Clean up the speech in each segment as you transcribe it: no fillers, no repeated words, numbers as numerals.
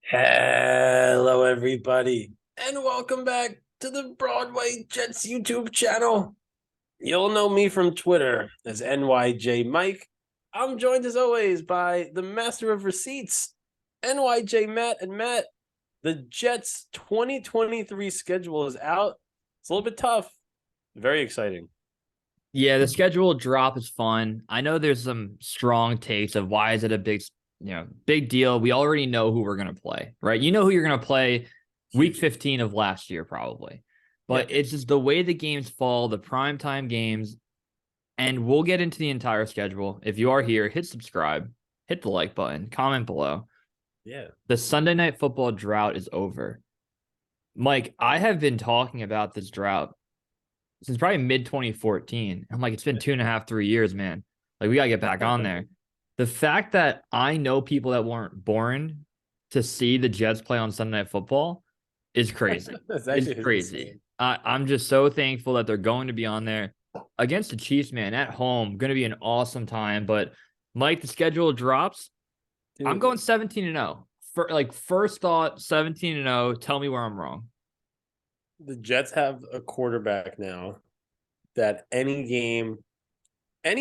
Hello, everybody, and welcome back to the Broadway Jets YouTube channel. You'll know me from Twitter as NYJ Mike. I'm joined as always by the master of receipts, NYJ Matt. And Matt, the Jets 2023 schedule is out. It's a little bit tough. Very exciting. Yeah, the schedule drop is fun. I know there's some strong takes of why is it a big deal. We already know who we're going to play, right? You know who you're going to play week 15 of last year, probably. Yeah. But it's just the way the games fall, the primetime games, and we'll get into the entire schedule. If you are here, hit subscribe, hit the like button, comment below. Yeah. The Sunday Night Football drought is over. Mike, I have been talking about this drought since probably mid 2014. I'm like, it's been 2.5, 3 years, man. Like, we gotta get back on there. The fact that I know people that weren't born to see the Jets play on Sunday Night Football is crazy. That's It's actually crazy. I'm just so thankful that they're going to be on there against the Chiefs, man, at home. Going to be an awesome time. But Mike, the schedule drops. Dude, I'm going 17-0. For like first thought, 17-0. Tell me where I'm wrong. the Jets have a quarterback now that any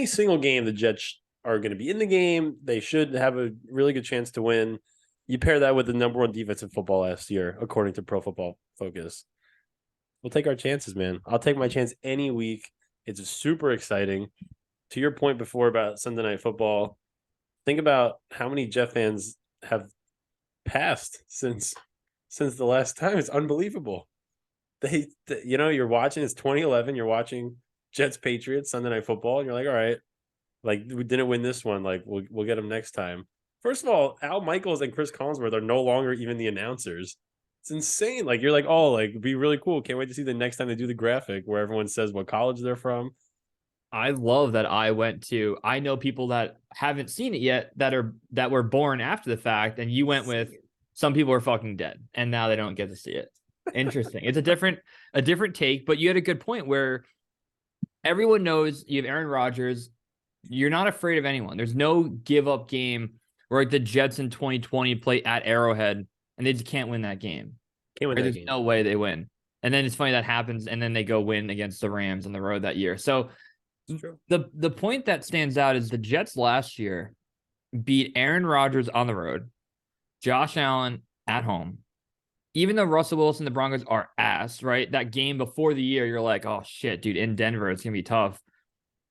single game, the Jets are going to be in the game. They should have a really good chance to win. You pair that with the number one defense in football last year, according to Pro Football Focus. We'll take our chances, man. I'll take my chance any week. It's super exciting. To your point before about Sunday Night Football, think about how many Jet fans have passed since the last time. It's unbelievable. You're watching. It's 2011. You're watching Jets Patriots Sunday Night Football, and you're like, all right, like we didn't win this one. Like we'll get them next time. First of all, Al Michaels and Chris Collinsworth are no longer even the announcers. It's insane. Like you're like, oh, like it'd be really cool. Can't wait to see the next time they do the graphic where everyone says what college they're from. I love that I know people that haven't seen it yet that were born after the fact, and you went with some people are fucking dead and now they don't get to see it. Interesting. It's a different take, but you had a good point where everyone knows you have Aaron Rodgers. You're not afraid of anyone. There's no give up game where like the Jets in 2020 play at Arrowhead and they just can't win that game. Can't win Or that there's game. no way they win. And then it's funny that happens, and then they go win against the Rams on the road that year. So It's true. the point that stands out is the Jets last year beat Aaron Rodgers on the road, Josh Allen at home. Even though Russell Wilson, the Broncos are ass, right? That game before the year, you're like, oh shit, dude, in Denver, it's gonna be tough.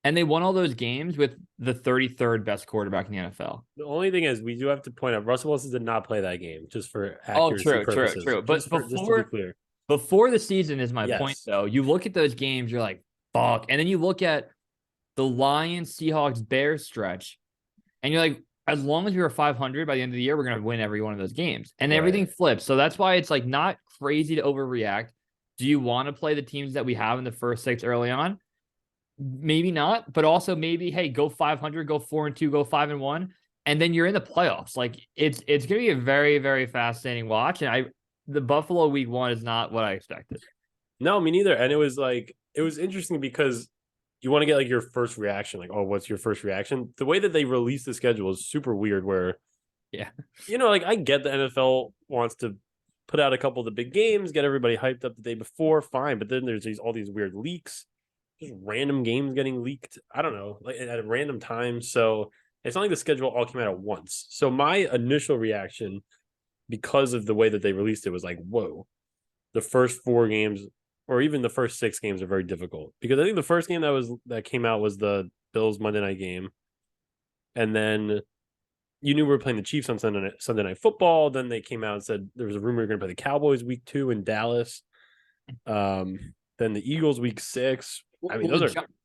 And they won all those games with the 33rd best quarterback in the NFL. The only thing is, we do have to point out Russell Wilson did not play that game, just for Oh, accuracy true, true, purposes. true. But Just to be clear. before the season is my point Yes. though. You look at those games, you're like, fuck. And then you look at the Lions, Seahawks, Bears stretch, and you're like, as long as we were 500 by the end of the year, we're going to win every one of those games. And everything flips. So that's why it's like not crazy to overreact. Do you want to play the teams that we have in the first six early on? Maybe not, but also maybe, hey, go 500, go 4-2, go 5-1, and then you're in the playoffs. Like it's going to be a very, very fascinating watch. And the Buffalo week one is not what I expected. No, me neither. And it was interesting because you want to get like your first reaction, like, oh, what's your first reaction? The way that they release the schedule is super weird where, Yeah. like I get the NFL wants to put out a couple of the big games, get everybody hyped up the day before, fine. But then there's all these weird leaks, just random games getting leaked. I don't know, like at a random time. So it's not like the schedule all came out at once. So my initial reaction, because of the way that they released it, was like, whoa, the first four games or even the first six games are very difficult, because I think the first game that came out was the Bills Monday night game, and then you knew we were playing the Chiefs on Sunday Night Football. Then they came out and said there was a rumor we were going to play the Cowboys week 2 in Dallas. Then the Eagles week 6. I mean,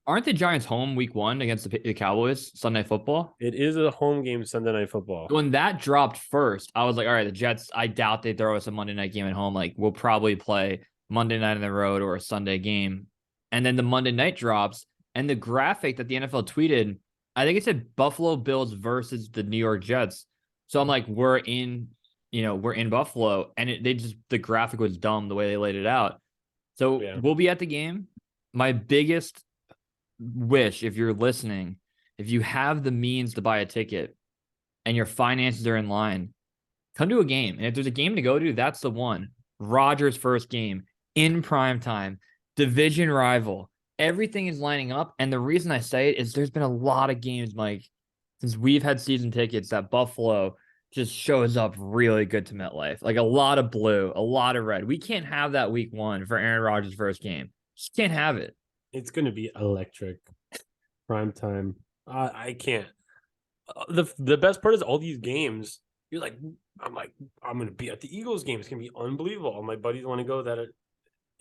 Aren't the Giants home week one against the Cowboys Sunday Football? it is a home game Sunday Night Football. When that dropped first, I was like, all right, the Jets, I doubt they throw us a Monday night game at home. Like, we'll probably play Monday night on the road or a Sunday game. And then the Monday night drops, and the graphic that the NFL tweeted, I think it said Buffalo Bills versus the New York Jets. So I'm like, we're in Buffalo. And the graphic was dumb the way they laid it out. So we'll be at the game. My biggest wish, if you're listening, if you have the means to buy a ticket and your finances are in line, Come to a game. And if there's a game to go to, that's the one. Rodgers' first game in prime time, division rival. Everything is lining up. And the reason I say it is there's been a lot of games, Mike, since we've had season tickets that Buffalo just shows up really good to MetLife. Like a lot of blue, a lot of red. We can't have that week one for Aaron Rodgers' first game. Just can't have it. It's going to be electric. Prime time. I can't. The best part is all these games. You're like, I'm going to be at the Eagles game. It's going to be unbelievable. All my buddies want to go.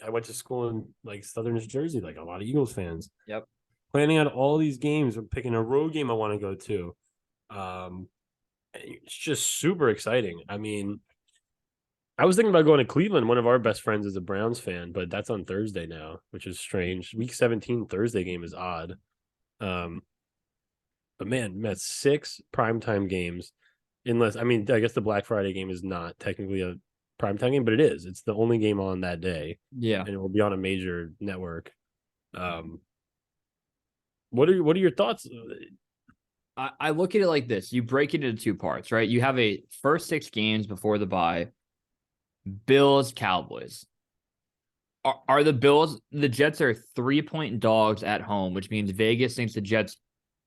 I went to school in like Southern New Jersey, like a lot of Eagles fans. Yep. Planning out all these games. I'm picking a road game I want to go to. It's just super exciting. I mean, I was thinking about going to Cleveland. One of our best friends is a Browns fan, but that's on Thursday now, which is strange. Week 17 Thursday game is odd. But man, that's 6 primetime games. Unless, I mean, I guess the Black Friday game is not technically a primetime game, but it is. It's the only game on that day. Yeah. And it will be on a major network. What are your thoughts? I look at it like this. You break it into 2 parts, right? You have a first 6 games before the bye. Bills, Cowboys. Are the Bills, the Jets are 3-point dogs at home, which means Vegas thinks the Jets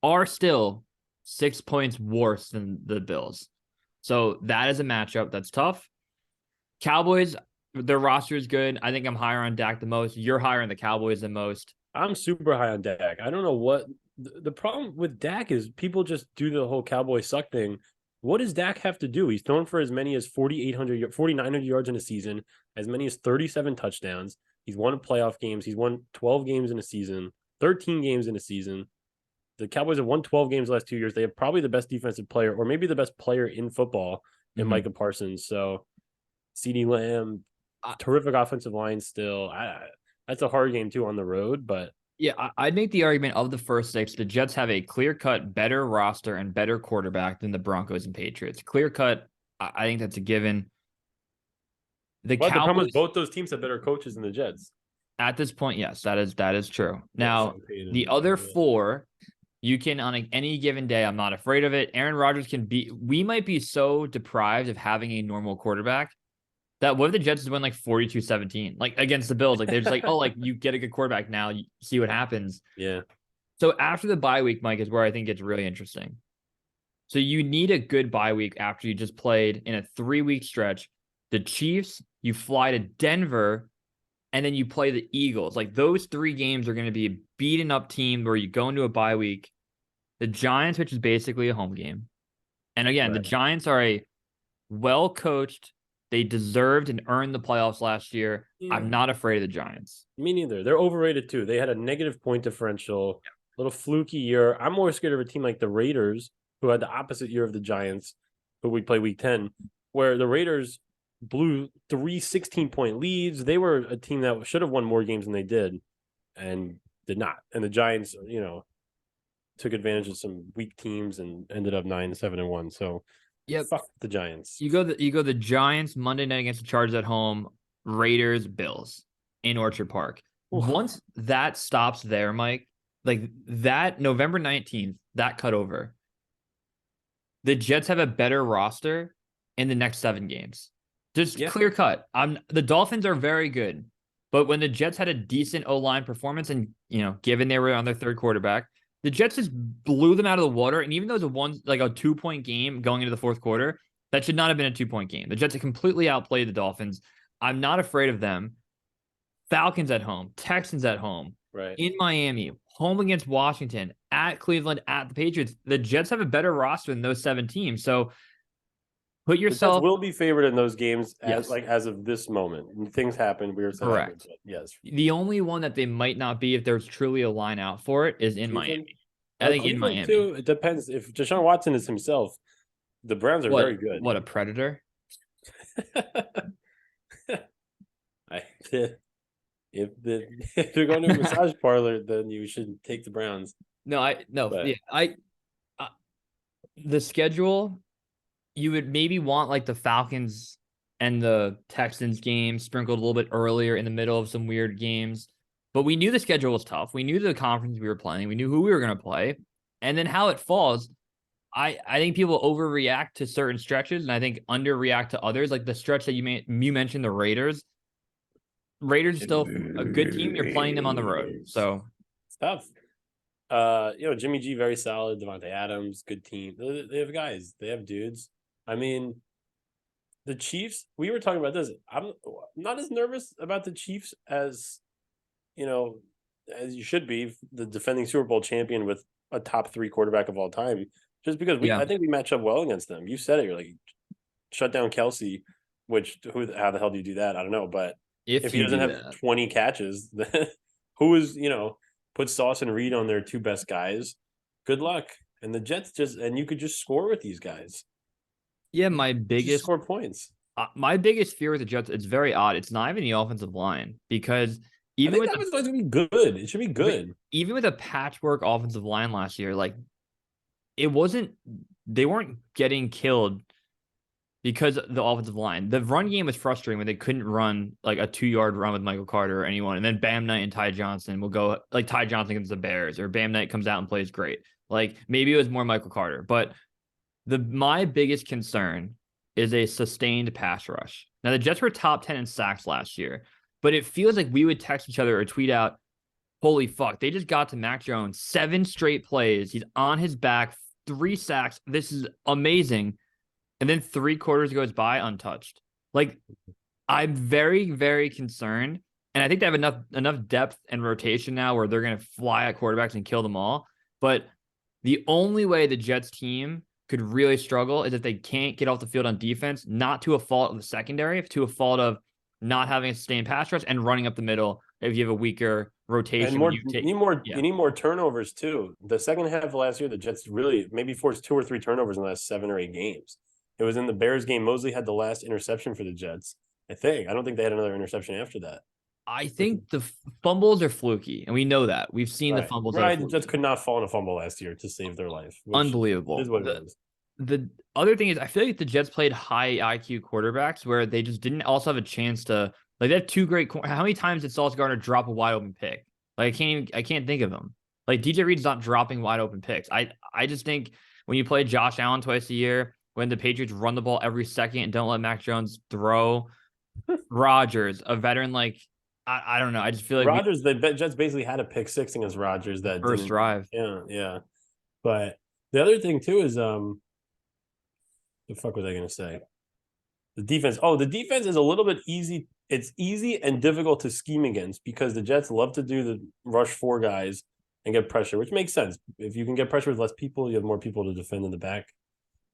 are still 6 points worse than the Bills. So that is a matchup that's tough. Cowboys, their roster is good. I think I'm higher on Dak the most. You're higher on the Cowboys the most. I'm super high on Dak. I don't know what the problem with Dak is. People just do the whole Cowboy suck thing. What does Dak have to do? He's thrown for as many as 4,900 yards in a season, as many as 37 touchdowns. He's won playoff games. He's won 12 games in a season, 13 games in a season. The Cowboys have won 12 games the last 2 years. They have probably the best defensive player, or maybe the best player in football, in Micah Parsons. So, CeeDee Lamb, terrific offensive line still. That's a hard game too on the road, but yeah, I'd make the argument of the first 6. The Jets have a clear-cut better roster and better quarterback than the Broncos and Patriots. Clear-cut, I think that's a given. The problem is both those teams have better coaches than the Jets. At this point, yes, that is true. Now, the other 4, you can on any given day. I'm not afraid of it. Aaron Rodgers can be. We might be so deprived of having a normal quarterback that what if the Jets win like 42-17, like against the Bills? Like they're just like, oh, like you get a good quarterback now, you see what happens. Yeah. So after the bye week, Mike, is where I think it's really interesting. So you need a good bye week after you just played in a 3-week stretch. The Chiefs, you fly to Denver, and then you play the Eagles. Like those 3 games are going to be a beaten up team where you go into a bye week. The Giants, which is basically a home game. And again, The Giants are a well-coached. They deserved and earned the playoffs last year. Yeah. I'm not afraid of the Giants. Me neither. They're overrated too. They had a negative point differential, little fluky year. I'm more scared of a team like the Raiders, who had the opposite year of the Giants, who we play week 10, where the Raiders blew 3 16-point leads. They were a team that should have won more games than they did and did not. And the Giants, took advantage of some weak teams and ended up 9-7-1. So fuck the Giants. You go the Giants Monday night against the Chargers at home, Raiders, Bills in Orchard Park. Oof. Once that stops there, Mike, like that November 19th, that cut over. The Jets have a better roster in the next 7 games. Just clear cut. The Dolphins are very good, but when the Jets had a decent O-line performance and, given they were on their 3rd quarterback, the Jets just blew them out of the water. And even though it was a 2-point game going into the 4th quarter, that should not have been a 2-point game. The Jets have completely outplayed the Dolphins. I'm not afraid of them. Falcons at home, Texans at home, right in Miami, home against Washington, at Cleveland, at the Patriots. The Jets have a better roster than those 7 teams. So put yourself. The Jets will be favored in those games as of this moment. Things happen. Weird stuff correct. Happens, yes. The only one that they might not be, if there's truly a line out for it, is in Miami. I think in Miami too. It depends. If Deshaun Watson is himself, the Browns are very good. What a predator! If they're going to a massage parlor, then you should take the Browns. The schedule, you would maybe want like the Falcons and the Texans game sprinkled a little bit earlier in the middle of some weird games. But we knew the schedule was tough. We knew the conference we were playing. We knew who we were going to play. And then how it falls, I think people overreact to certain stretches, and I think underreact to others. Like the stretch that you mentioned, the Raiders. Raiders are still a good team. You're playing them on the road, so It's tough. Jimmy G very solid. Devontae Adams, good team. They have guys. They have dudes. I mean, the Chiefs. We were talking about this. I'm not as nervous about the Chiefs as you know as you should be. The defending Super Bowl champion with a top 3 quarterback of all time. Just because yeah. I think we match up well against them. You said it. You're like shut down Kelsey, which how the hell do you do that? I don't know, but if If he you doesn't do have that, 20 catches, then who is put Sauce and Reed on their 2 best guys? Good luck. And the Jets you could just score with these guys. yeah, Just score points. my biggest fear with the Jets, it's very odd. It's not even the offensive line because I even think with that the was going to be good. It should be good. even with a patchwork offensive line last year, like it wasn't they weren't getting killed because of the offensive line. The run game was frustrating when they couldn't run like a 2-yard run with Michael Carter or anyone. And then Bam Knight and Ty Johnson will go like Ty Johnson against the Bears, or Bam Knight comes out and plays great. Like maybe it was more Michael Carter, but my biggest concern is a sustained pass rush. Now the Jets were top 10 in sacks last year, but it feels like we would text each other or tweet out, "Holy fuck, they just got to Mac Jones 7 straight plays. He's on his back, 3 sacks. This is amazing." And then 3 quarters goes by untouched. Like I'm very, very concerned. And I think they have enough depth and rotation now where they're gonna fly at quarterbacks and kill them all. But the only way the Jets team could really struggle is if they can't get off the field on defense, not to a fault of the secondary, to a fault of not having a sustained pass rush and running up the middle if you have a weaker rotation. And you need more turnovers too. The second half of last year, the Jets really maybe forced 2 or 3 turnovers in the last 7 or 8 games. It was in the Bears game. Mosley had the last interception for the Jets. I don't think they had another interception after that. I think the fumbles are fluky, and we know that. We've seen the Right. fumbles. Right. The Jets could not fall in a fumble last year to save their life, which Unbelievable. is what it is. The other thing is, I feel like the Jets played high IQ quarterbacks where they just didn't also have a chance to like. They have 2 great. How many times did Sauce Gardner drop a wide open pick? Like I can't think of them. Like DJ Reed's not dropping wide open picks. I just think when you play Josh Allen twice a year, when the Patriots run the ball every second and don't let Mac Jones throw, Rodgers, a veteran like I don't know. I just feel like Rodgers, the Jets basically had a pick 6 against Rodgers that first didn't. drive. Yeah. But the other thing too is the fuck was I gonna say? The defense. Oh, the defense is a little bit easy. It's easy and difficult to scheme against because the Jets love to do the rush 4 guys and get pressure, which makes sense. If you can get pressure with less people, you have more people to defend in the back.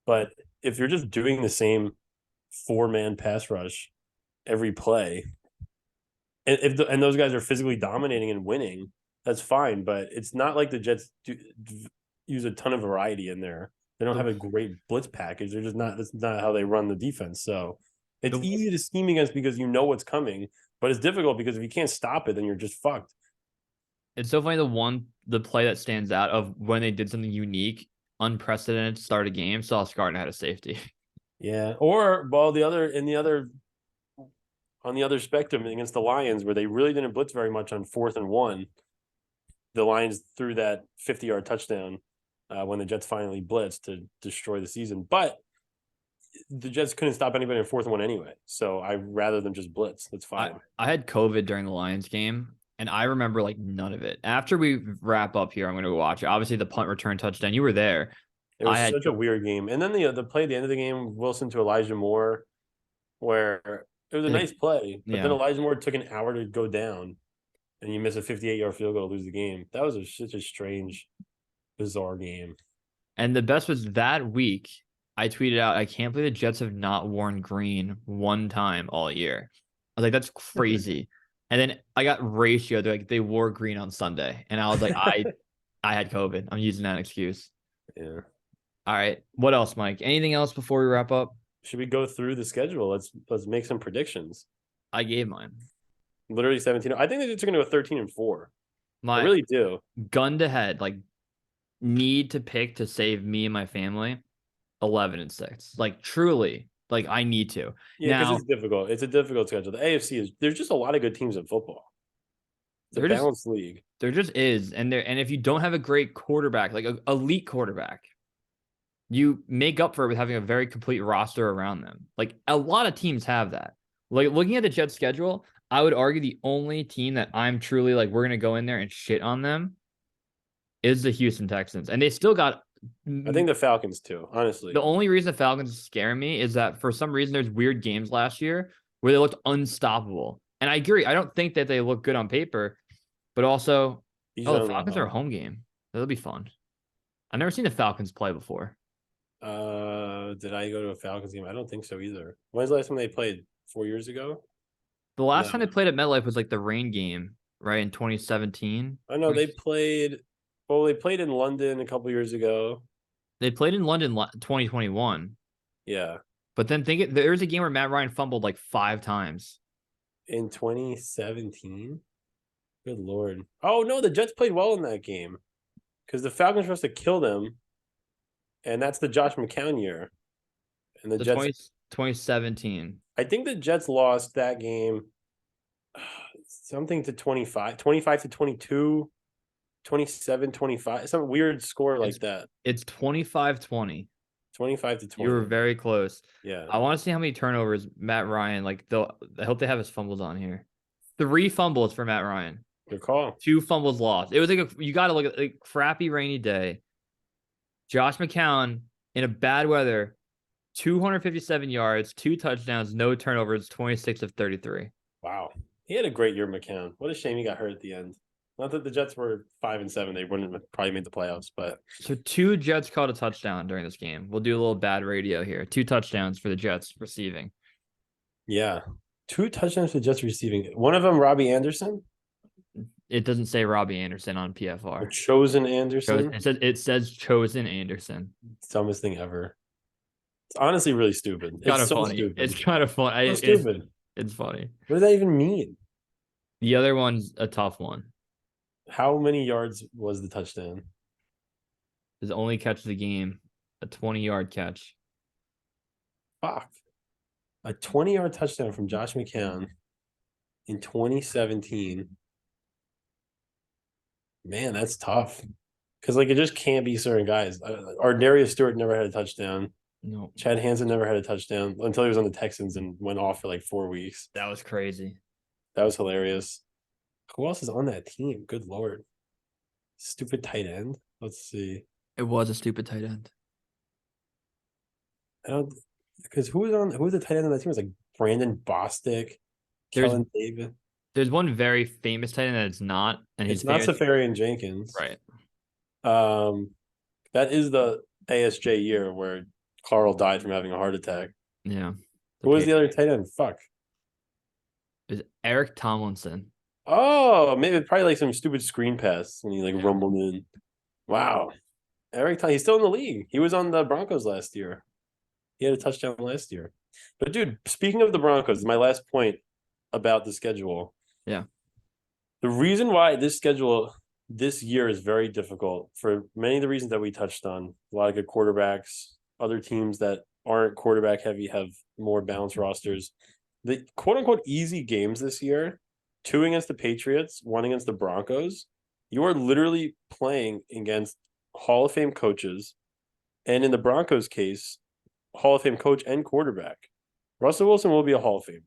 But if you're just doing the same 4-man pass rush every play, and those guys are physically dominating and winning, that's fine. But it's not like the Jets use a ton of variety in there. They don't have a great blitz package. They're just not. That's not how they run the defense. So it's easy to scheme against because you know what's coming, but it's difficult because if you can't stop it, then you're just fucked. It's so funny the play that stands out of when they did something unique, unprecedented to start a game. Sauce Gardner had a safety. Yeah, or well, on the other spectrum against the Lions, where they really didn't blitz very much on 4th and 1, the Lions threw that 50-yard touchdown when the Jets finally blitzed to destroy the season. But the Jets couldn't stop anybody in 4th and 1 anyway. So I rather than just blitz. That's fine. I had COVID during the Lions game, and I remember like none of it. After we wrap up here, I'm going to go watch it. Obviously, the punt return touchdown. You were there. It was such a weird game. And then the play at the end of the game, Wilson to Elijah Moore, where it was a nice play, but then Elijah Moore took an hour to go down, and you miss a 58-yard field goal to lose the game. That was such a strange, bizarre game. And the best was that week, I tweeted out, I can't believe the Jets have not worn green one time all year. I was like, that's crazy. And then I got ratio. They're like, they wore green on Sunday. And I was like, I had COVID. I'm using that excuse. Yeah. All right. What else, Mike? Anything else before we wrap up? Should we go through the schedule? Let's make some predictions. I gave mine. Literally 17. I think they're going to go 13-4. I really do. Gun to head, like need to pick to save me and my family. 11-6. Like truly, like I need to. Yeah, because it's difficult. It's a difficult schedule. The AFC there's just a lot of good teams in football. It's a balanced league. There just is, and if you don't have a great quarterback, like an elite quarterback, you make up for it with having a very complete roster around them. Like a lot of teams have that. Like looking at the Jets schedule, I would argue the only team that I'm truly like, we're gonna go in there and shit on them is the Houston Texans. And they still got I think the Falcons too, honestly. the only reason the Falcons scare me is that for some reason there's weird games last year where they looked unstoppable. And I agree. I don't think that they look good on paper, but also, the Falcons are a home game. That'll be fun. I've never seen the Falcons play before. Did I go to a Falcons game? I don't think so either. When's the last time they played? 4 years ago? The last No. time they played at MetLife was like the rain game, right? In 2017. I know they played. Well, they played in London a couple years ago. They played in London 2021. Yeah, But then there was a game where Matt Ryan fumbled like 5 times. in 2017. Good lord! Oh no, the Jets played well in that game because the Falcons were supposed to kill them, and that's the Josh McCown year. And the Jets, 2017. I think the Jets lost that game something to 25 to 22, 27-25, some weird score like that. It's 25-20. 25 to 20. You were very close. Yeah. I want to see how many turnovers Matt Ryan, like, I hope they have his fumbles on here. 3 fumbles for Matt Ryan. Good call. 2 fumbles lost. It was like you got to look at a crappy rainy day. Josh McCown in a bad weather, 257 yards, 2 touchdowns, no turnovers, 26 of 33. Wow. He had a great year, McCown. What a shame he got hurt at the end. Not that the Jets were 5-7, they wouldn't have probably made the playoffs, but So 2 Jets caught a touchdown during this game. We'll do a little bad radio here. 2 touchdowns for the Jets receiving. yeah. 2 touchdowns for the Jets receiving. One of them, Robbie Anderson. It doesn't say Robbie Anderson on Or PFR. Chosen Anderson. It says Chosen Anderson. Dumbest thing ever. It's honestly really stupid. It's kind of so funny. stupid. It's kind of fun. So stupid. It's funny. What does that even mean? The other one's a tough one. How many yards was the touchdown? His only catch of the game, a 20-yard catch. Fuck. A 20-yard touchdown from Josh McCown in 2017. Man, that's tough. Because like it just can't be certain guys. Darius Stewart never had a touchdown. No, Chad Hansen never had a touchdown until he was on the Texans and went off for like 4 weeks. that was crazy. That was hilarious. Who else is on that team? Good lord. Stupid tight end. Let's see. It was a stupid tight end. I don't because who was the tight end on that team? It was like Brandon Bostic, There's- Kellen David. There's one very famous tight end that it's not, and It's his not famous, Safarian Jenkins. right? That is the ASJ year where Carl died from having a heart attack. Yeah. Who was the other tight end? Fuck. Is Eric Tomlinson. Oh, maybe probably like some stupid screen pass when he like Yeah. rumbled in. Wow. He's still in the league. He was on the Broncos last year. He had a touchdown last year. But dude, speaking of the Broncos, my last point about the schedule. Yeah. The reason why this schedule this year is very difficult for many of the reasons that we touched on. A lot of good quarterbacks. Other teams that aren't quarterback heavy have more balanced rosters. The quote unquote easy games this year, 2 against the Patriots, 1 against the Broncos. You are literally playing against Hall of Fame coaches. And in the Broncos case, Hall of Fame coach and quarterback. Russell Wilson will be a Hall of Famer.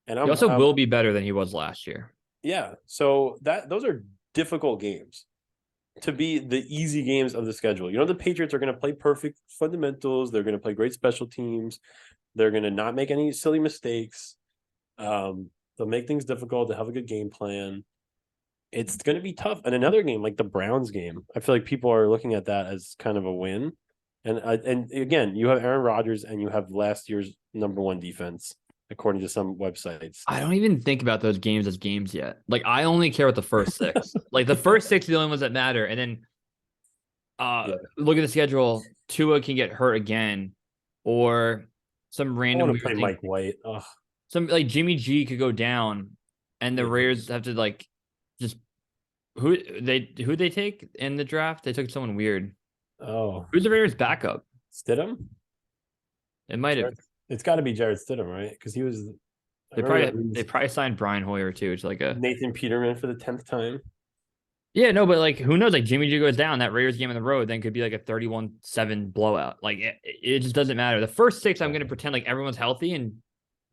And He also will be better than he was last year. Yeah. So those are difficult games to be the easy games of the schedule. You know, the Patriots are going to play perfect fundamentals. They're going to play great special teams. They're going to not make any silly mistakes. They'll make things difficult. They'll have a good game plan. It's going to be tough. And another game like the Browns game, I feel like people are looking at that as kind of a win. And again, you have Aaron Rodgers and you have last year's #1 defense, according to some websites. I don't even think about those games as games yet. Like I only care about the first 6. Like the first 6 are the only ones that matter. And then look at the schedule. Tua can get hurt again, or some I random want to weird play thing. Mike White. Ugh. Some like Jimmy G could go down, and the Yeah. Raiders have to like just who they take in the draft. They took someone weird. Oh, Who's the Raiders' backup? Stidham? It might have. It's got to be Jared Stidham, right? Because he was. I They remember probably that they probably signed Brian Hoyer too. It's like a Nathan Peterman for the 10th time. Yeah, no, but like, who knows? Like, Jimmy G goes down, that Raiders game on the road, then could be like a 31-7 blowout. Like, it just doesn't matter. The first six, I'm gonna pretend like everyone's healthy, and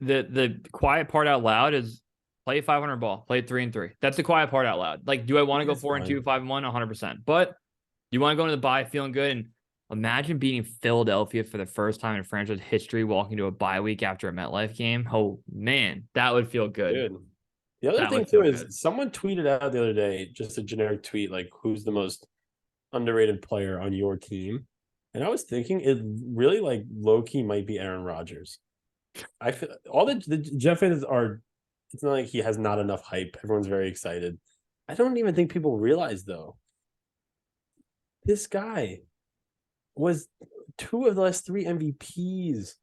the quiet part out loud is play 500 ball, play 3-3. That's the quiet part out loud. Like, do I want to go That's 4-2, fine. 5-1? 100%. But you want to go into the bye feeling good, and imagine beating Philadelphia for the first time in franchise history, walking to a bye week after a MetLife game. Oh man, that would feel good. Good. The other That thing would too feel is good. someone tweeted out the other day, just a generic tweet, like who's the most underrated player on your team. And I was thinking it really like low key might be Aaron Rodgers. I feel all the Jeff fans are. It's not like he has not enough hype. Everyone's very excited. I don't even think people realize though. This guy was two of the last three MVPs,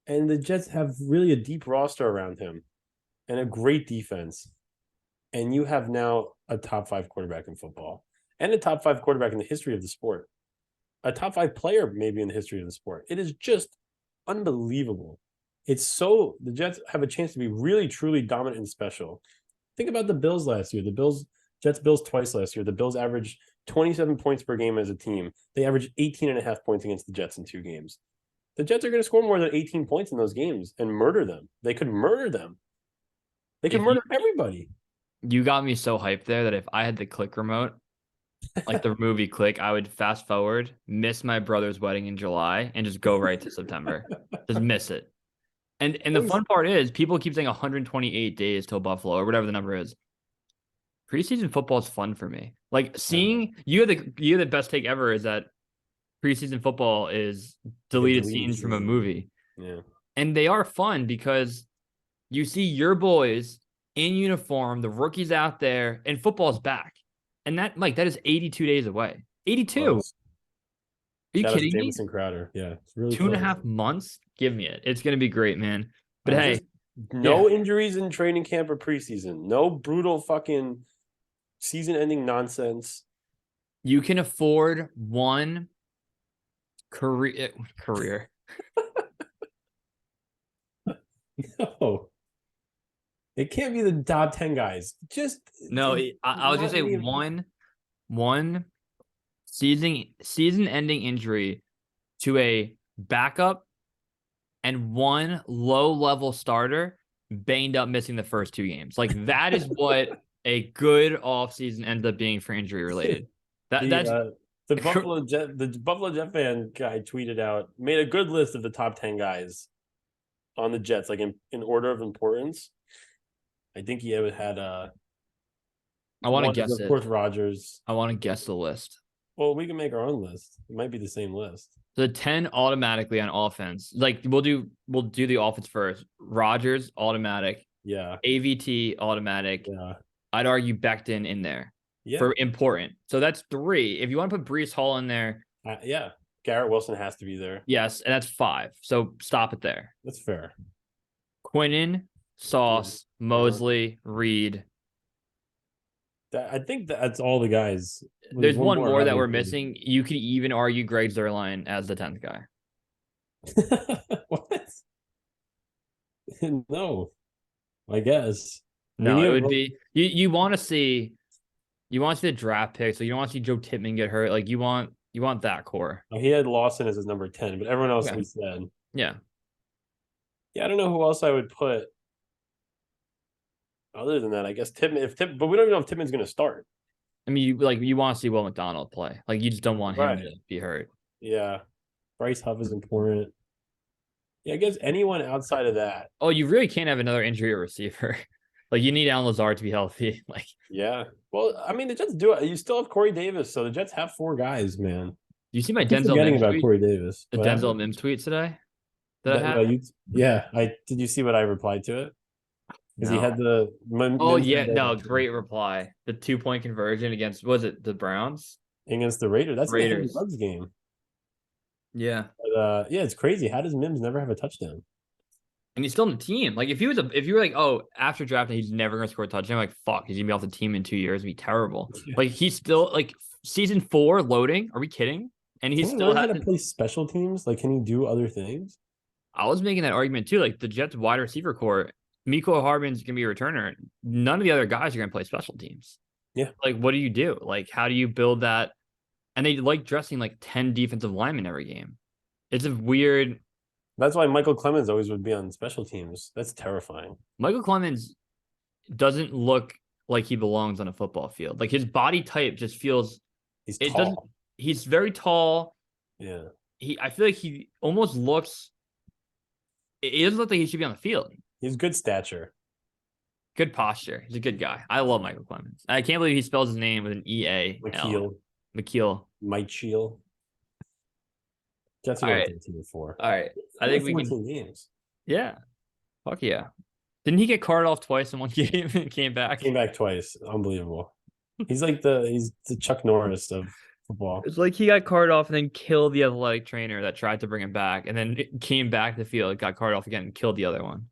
and the Jets have really a deep roster around him and a great defense. And you have now a top five quarterback in football and a top five quarterback in the history of the sport, a top five player maybe in the history of the sport. It is just unbelievable. It's so the Jets have a chance to be really truly dominant and special. Think about the Bills last year. The Bills twice last year. The Bills averaged 27 points per game as a team. They averaged 18 and a half points against the Jets in two games. The Jets are going to score more than 18 points in those games and murder them. They could murder them. They could If you murder everybody. you got me so hyped there that if I had the click remote, like the movie Click, I would fast forward, miss my brother's wedding in July, and just go right to September. Just miss it. And the fun part is people keep saying 128 days till Buffalo or whatever the number is. Preseason football is fun for me. Like seeing you, the best take ever is that preseason football is deleted scenes from a movie. Yeah. And they are fun because you see your boys in uniform, the rookies out there, and football's back. And that, Mike, that is 82 days away. 82. Close. Are you Shout out to kidding me? Jamison Crowder. Yeah, it's really Two and a close. half months? Give me it. It's going to be great, man. But hey, Just no injuries in training camp or preseason. No brutal fucking season-ending nonsense. you can afford one career. No, it can't be the top 10 guys. Just No, I was going to say one season-ending injury to a backup and one low-level starter banged up missing the first two games. Like that is what a good offseason ends up being for injury related. the Buffalo Jet fan guy tweeted out, made a good list of the top 10 guys on the Jets, like in order of importance. I think he had I want to guess of it. course Rodgers. I want to guess the list. Well, we can make our own list. It might be the same list. The 10 automatically on offense. Like we'll do the offense first. Rodgers automatic. Yeah. AVT automatic. Yeah. I'd argue Becton in there Yeah. for important. So that's 3. If you want to put Brees Hall in there, Yeah. Garrett Wilson has to be there. yes, and that's 5. So stop it there. That's fair. Quinnen, Sauce, Mosley, Reed. I think that's all the guys. There's one more that we're obviously. missing. You could even argue Greg Zuerlein as the 10th guy. What? No, I guess. No, it would be you want to see the draft pick, so you don't want to see Joe Tippmann get hurt. Like you want that core. He had Lawson as his number 10, but everyone else we said. Yeah. Yeah, I don't know who else I would put. Other than that, I guess Tippmann, but we don't even know if Tippmann's going to start. I mean, you want to see Will McDonald play. Like you just don't want him to be hurt. Yeah. Bryce Huff is important. Yeah, I guess anyone outside of that. Oh, you really can't have another injury at receiver. Like you need Alan Lazard to be healthy. Like yeah. Well, I mean, the Jets do it. You still have Corey Davis, so the Jets have 4 guys, man. You see my Denzel Mims about tweet? Corey Davis. The Denzel Mims tweet today that I had. Did you see what I replied to it? Because he had great reply. The 2-point conversion against was it the Browns? Against the Raiders. That's Raiders. the Bugs game. Yeah. But, it's crazy. How does Mims never have a touchdown? And he's still on the team. Like if you were like, oh, after drafting, he's never gonna score a touchdown. Like, fuck, he's gonna be off the team in 2 years. It'd be terrible. Yeah. Like he's still like season 4 loading. Are we kidding? And he's still how to play special teams. Like, can he do other things? I was making that argument too. Like the Jets wide receiver core, Miko Hardman's gonna be a returner. None of the other guys are gonna play special teams. Yeah. Like, what do you do? Like, how do you build that? And they like dressing like 10 defensive linemen every game. It's a weird. That's why Michael Clemens always would be on special teams. That's terrifying. Michael Clemens doesn't look like he belongs on a football field. Like his body type just feels He's it doesn't. tall. He's very tall. Yeah. I feel like he almost looks. It doesn't look like he should be on the field. He's good stature. Good posture. He's a good guy. I love Michael Clemens. I can't believe he spells his name with an E-A. McKeel. McKeel. Mike Shield. Jets are All going right. 13-4. All right. I think we 14 can. games. Yeah. Fuck yeah. Didn't he get carted off twice in one game and came back? Came back twice. Unbelievable. He's like he's the Chuck Norris of football. It's like he got carted off and then killed the athletic trainer that tried to bring him back, and then it came back to the field, got carted off again, and killed the other one.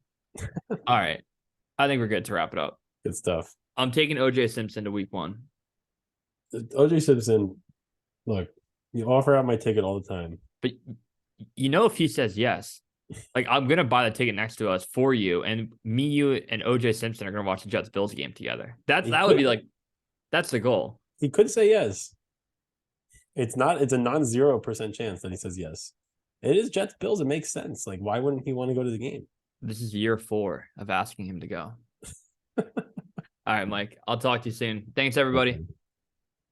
All right. I think we're good to wrap it up. Good stuff. I'm taking OJ Simpson to week 1. OJ Simpson, look, you offer out my ticket all the time. But if he says yes, like I'm gonna buy the ticket next to us for you, and me, you, and OJ Simpson are gonna watch the Jets Bills game together. That would be like, that's the goal. He could say yes. It's a non-0% chance that he says yes. It is Jets Bills. It makes sense. Like, why wouldn't he want to go to the game? This is year 4 of asking him to go. All right, Mike. I'll talk to you soon. Thanks, everybody.